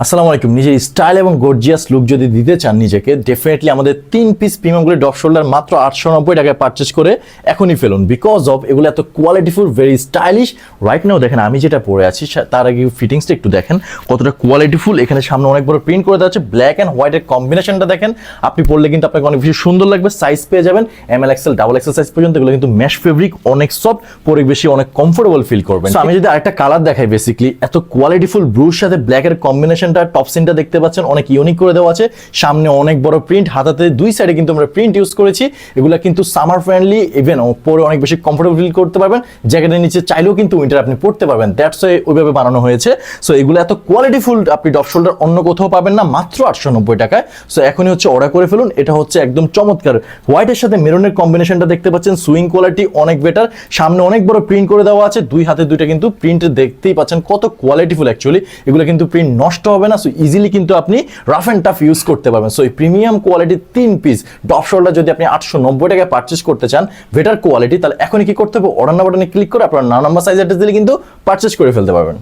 আসসালামু আলাইকুম। নিজের স্টাইল এবং গর্জিয়াস লুক যদি দিতে চান নিজেকে, ডেফিনেটলি আমাদের 3 piece premium grade depth shoulder মাত্র 890 টাকায় পারচেজ করে এখনই ফেলুন। বিকজ অফ এগুলো এত কোয়ালিটিফুল, ভেরি স্টাইলিশ। রাইট নাও দেখেন আমি যেটা পরে আছি, তার আগে ফিটিংসটা একটু দেখেন কতটা কোয়ালিটিফুল। এখানে সামনে অনেক বড় প্রিন্ট করে দেওয়া আছে, ব্ল্যাক অ্যান্ড হোয়াইটের কম্বিনেশনটা দেখেন। আপনি পরলে কিন্তু আপনাকে অনেক বেশি সুন্দর লাগবে। সাইজ পেয়ে যাবেন ML XL double XL size পর্যন্ত। এগুলো কিন্তু ম্যাশ ফেব্রিক, অনেক সফট, পরে বেশি অনেক কমফোর্টেবল ফিল করবেন। আমি যদি আরেকটা কালার দেখাই, বেসিক্যালি এত কোয়ালিটিফুল ব্লুর সাথে ব্ল্যাকের কম্বিনেশনটা, টপ সিনটা দেখতে পাচ্ছেন অনেক ইউনিক করে দেওয়া আছে। সামনে অনেক বড় প্রিন্ট, হাতাতে দুই সাইডে কিন্তু আমরা প্রিন্ট ইউজ করেছি। এগুলো কিন্তু সামার ফ্রেন্ডলি, ইভেন পরে অনেক বেশি কমফোর্টেবল ফিল করতে পারবেন। জ্যাকেটের নিচে চাইলেও কিন্তু উইন্টার আপনি পড়তে পারবেন। দ্যাটস ওইভাবে বানানো হয়েছে। সো এগুলো এত কোয়ালিটিফুল আপনি ডপ শোল্ডার অন্য কোথাও পাবেন না, মাত্র 890 টাকায়। সো এখনই হচ্ছে অর্ডার করে ফেলুন। এটা হচ্ছে একদম চমৎকার হোয়াইটের সাথে মেরুনের কম্বিনেশনটা দেখতে পাচ্ছেন। সুইং কোয়ালিটি অনেক বেটার। সামনে অনেক বড় প্রিন্ট করে দেওয়া আছে, দুই হাতে দুইটা কিন্তু প্রিন্ট দেখতেই পাচ্ছেন কত কোয়ালিটিফুল। অ্যাকচুয়ালি এগুলো কিন্তু প্রিন্ট নষ্ট হবে না। সো ইজিলি কিন্তু আপনি রাফ অ্যান্ড টাফ ইউজ করতে পারবেন। সো এই প্রিমিয়াম কোয়ালিটির 3 পিস ডপ শোল্ডার যদি আপনি 890 টাকায় পারচেজ করতে চান, বেটার কোয়ালিটি, তাহলে এখনই কি করতে হবে, অর্ডার নাও বাটনে ক্লিক করে আপনার নাম নাম্বার সাইজ অ্যাড্রেস দিলে কিন্তু পারচেজ করে ফেলতে পারবেন।